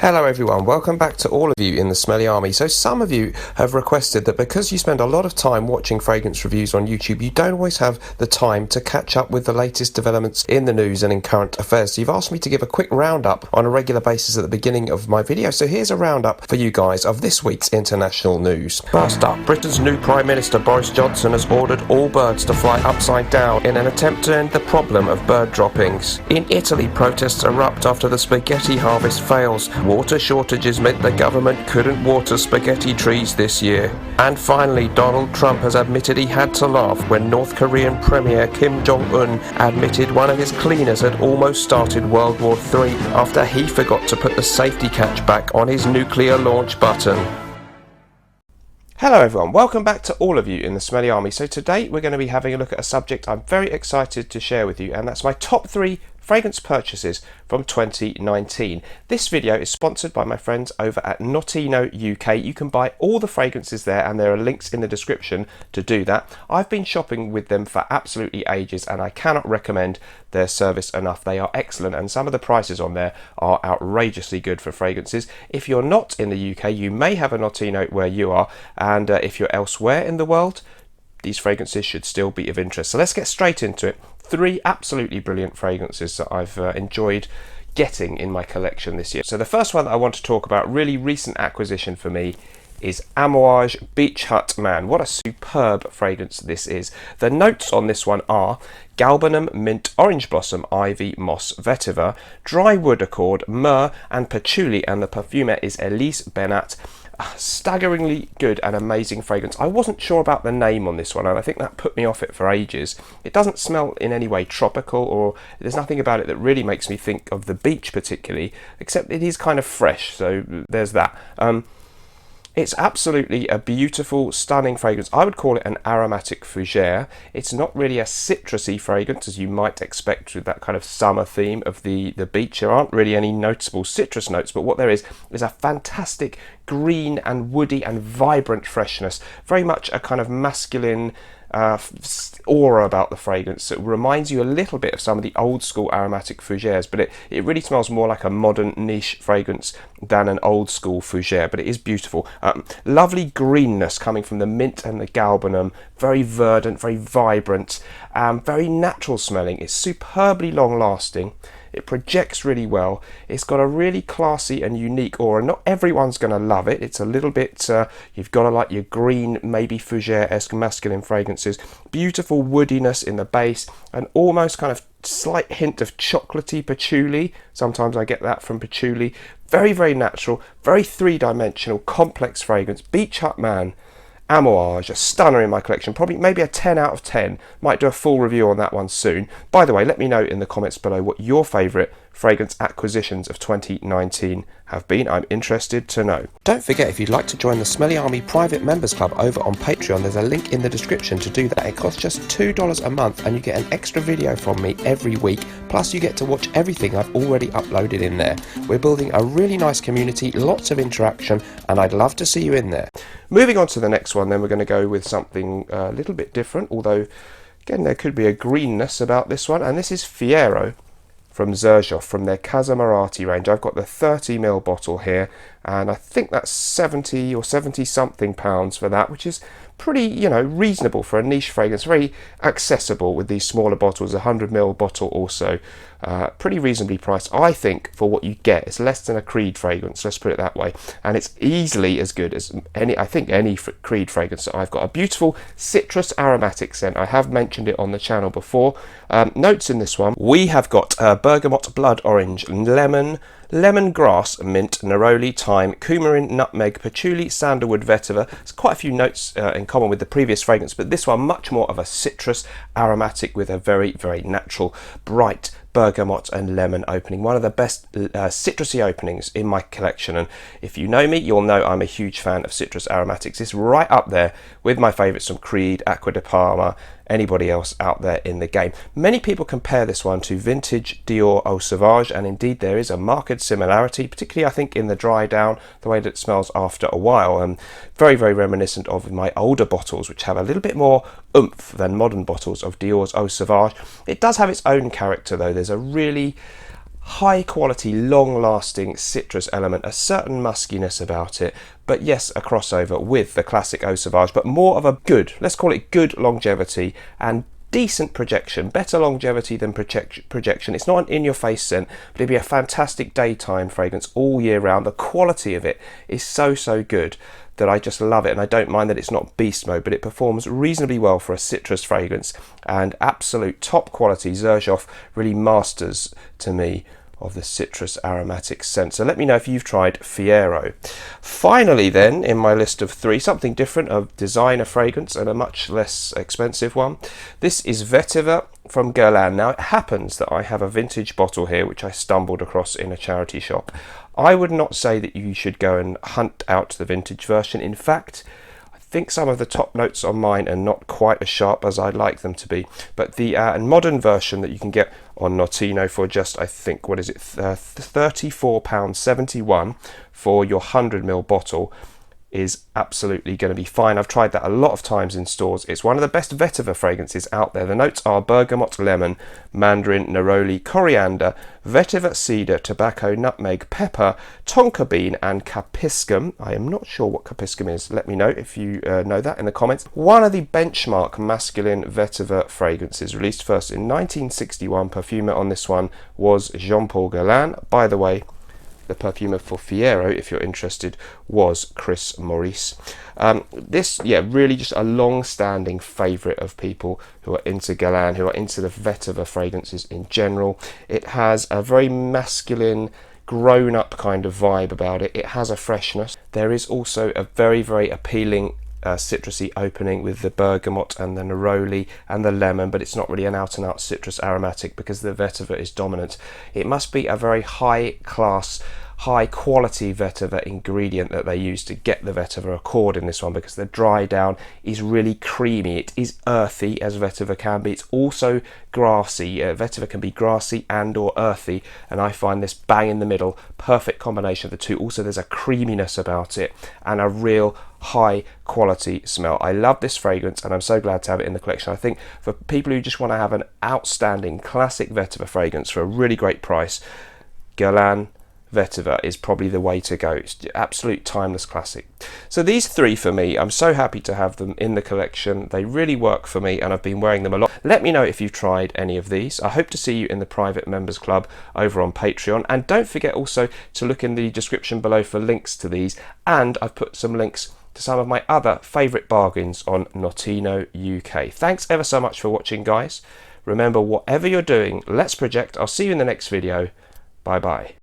Hello everyone, welcome back to all of you in the Smelly Army. So some of you have requested that because you spend a lot of time watching fragrance reviews on YouTube, you don't always have the time to catch up with the latest developments in the news and in current affairs. So you've asked me to give a quick roundup on a regular basis at the beginning of my video. So here's a roundup for you guys of this week's international news. First up, Britain's new Prime Minister Boris Johnson has ordered all birds to fly upside down in an attempt to end the problem of bird droppings. In Italy, protests erupt after the spaghetti harvest fails. Water shortages meant the government couldn't water spaghetti trees this year. And finally, Donald Trump has admitted he had to laugh when North Korean Premier Kim Jong-un admitted one of his cleaners had almost started World War III after he forgot to put the safety catch back on his nuclear launch button. Hello everyone, welcome back to all of you in the Smelly Army. So today we're going to be having a look at a subject I'm very excited to share with you, and that's my top 3 fragrance purchases from 2019. This video is sponsored by my friends over at Notino UK. You can buy all the fragrances there and there are links in the description to do that. I've been shopping with them for absolutely ages and I cannot recommend their service enough. They are excellent and some of the prices on there are outrageously good for fragrances. If you're not in the UK, you may have a Notino where you are, and if you're elsewhere in the world, these fragrances should still be of interest. So let's get straight into it. 3 absolutely brilliant fragrances that I've enjoyed getting in my collection this year. So the first one that I want to talk about, really recent acquisition for me, is Amouage Beach Hut Man. What a superb fragrance this is. The notes on this one are galbanum, mint, orange blossom, ivy, moss, vetiver, dry wood accord, myrrh and patchouli, and the perfumer is Elise Benat. Staggeringly good and amazing fragrance. I wasn't sure about the name on this one and I think that put me off it for ages. It doesn't smell in any way tropical, or there's nothing about it that really makes me think of the beach particularly, except it is kind of fresh, so there's that. It's absolutely a beautiful, stunning fragrance. I would call it an aromatic fougere. It's not really a citrusy fragrance as you might expect with that kind of summer theme of the beach. There aren't really any noticeable citrus notes, but what there is a fantastic green and woody and vibrant freshness. Very much a kind of masculine aura about the fragrance. It reminds you a little bit of some of the old school aromatic fougères, but it really smells more like a modern niche fragrance than an old school fougere, but it is beautiful. Lovely greenness coming from the mint and the galbanum, very verdant, very vibrant, very natural smelling. It's superbly long lasting. It projects really well. It's got a really classy and unique aura. Not everyone's going to love it. It's a little bit, you've got to like your green, maybe fougere-esque masculine fragrances. Beautiful woodiness in the base, and almost kind of slight hint of chocolatey patchouli. Sometimes I get that from patchouli. Very, very natural, very three-dimensional, complex fragrance. Beach Hut Man. Amouage, a stunner in my collection, probably maybe a 10 out of 10. Might do a full review on that one soon. By the way, let me know in the comments below what your favourite fragrance acquisitions of 2019 have been. I'm interested to know. Don't forget, if you'd like to join the Smelly Army private members club over on Patreon, there's a link in the description to do that. It costs just $2 a month and you get an extra video from me every week, plus you get to watch everything I've already uploaded in there. We're building a really nice community, lots of interaction, and I'd love to see you in there. Moving on to the next one, then we're going to go with something a little bit different, although again there could be a greenness about this one, and this is Fiero from Xerjoff, from their Casamorati range. I've got the 30ml bottle here, and I think that's 70 or 70 something pounds for that, which is pretty, you know, reasonable for a niche fragrance. Very accessible with these smaller bottles. 100ml bottle also pretty reasonably priced, I think, for what you get. It's less than a Creed fragrance, let's put it that way, and it's easily as good as any Creed fragrance that I've got. A beautiful citrus aromatic scent. I have mentioned it on the channel before. Notes in this one, we have got bergamot, blood orange, lemongrass, mint, neroli, thyme, coumarin, nutmeg, patchouli, sandalwood, vetiver. There's quite a few notes in common with the previous fragrance, but this one much more of a citrus aromatic with a very, very natural, bright bergamot and lemon opening. One of the best citrusy openings in my collection, and if you know me, you'll know I'm a huge fan of citrus aromatics. It's right up there with my favourites from Creed, Acqua di Parma, anybody else out there in the game. Many people compare this one to vintage Dior Eau Sauvage, and indeed there is a marked similarity, particularly I think in the dry down, the way that it smells after a while, and very, very reminiscent of my older bottles, which have a little bit more oomph than modern bottles of Dior's Eau Sauvage. It does have its own character though. There's a really high quality, long lasting citrus element, a certain muskiness about it, but yes, a crossover with the classic Eau Sauvage, but more of a good, let's call it good longevity and decent projection, better longevity than projection. It's not an in-your-face scent, but it'd be a fantastic daytime fragrance all year round. The quality of it is so good that I just love it, and I don't mind that it's not beast mode, but it performs reasonably well for a citrus fragrance, and absolute top quality. Xerjoff really masters, to me, of the citrus aromatic scent. So let me know if you've tried Fiero. Finally then, in my list of 3, something different, a designer fragrance and a much less expensive one. This is Vetiver from Guerlain. Now it happens that I have a vintage bottle here which I stumbled across in a charity shop. I would not say that you should go and hunt out the vintage version. In fact, I think some of the top notes on mine are not quite as sharp as I'd like them to be, but the modern version that you can get on Notino for just, I think, what is it, £34.71 for your 100ml bottle is absolutely going to be fine. I've tried that a lot of times in stores. It's one of the best vetiver fragrances out there. The notes are bergamot, lemon, mandarin, neroli, coriander, vetiver, cedar, tobacco, nutmeg, pepper, tonka bean and capsicum. I am not sure what capsicum is. Let me know if you know that in the comments. One of the benchmark masculine vetiver fragrances, released first in 1961. Perfumer on this one was Jean-Paul Guerlain. By the way, the perfumer for Fiero, if you're interested, was Chris Maurice. This, yeah, really just a long-standing favourite of people who are into Guerlain, who are into the vetiver fragrances in general. It has a very masculine, grown-up kind of vibe about it. It has a freshness. There is also a very appealing citrusy opening with the bergamot and the neroli and the lemon, but it's not really an out-and-out citrus aromatic because the vetiver is dominant. It must be a very high-class, high-quality vetiver ingredient that they use to get the vetiver accord in this one, because the dry down is really creamy. It is earthy, as vetiver can be. It's also grassy. Vetiver can be grassy and or earthy, and I find this bang in the middle, perfect combination of the two. Also, there's a creaminess about it and a real high quality smell. I love this fragrance and I'm so glad to have it in the collection. I think for people who just want to have an outstanding classic vetiver fragrance for a really great price, Guerlain Vetiver is probably the way to go. It's an absolute timeless classic. So these 3 for me, I'm so happy to have them in the collection. They really work for me and I've been wearing them a lot. Let me know if you've tried any of these. I hope to see you in the private members club over on Patreon, and don't forget also to look in the description below for links to these, and I've put some links to some of my other favourite bargains on Notino UK. Thanks ever so much for watching, guys. Remember, whatever you're doing, let's project. I'll see you in the next video. Bye bye.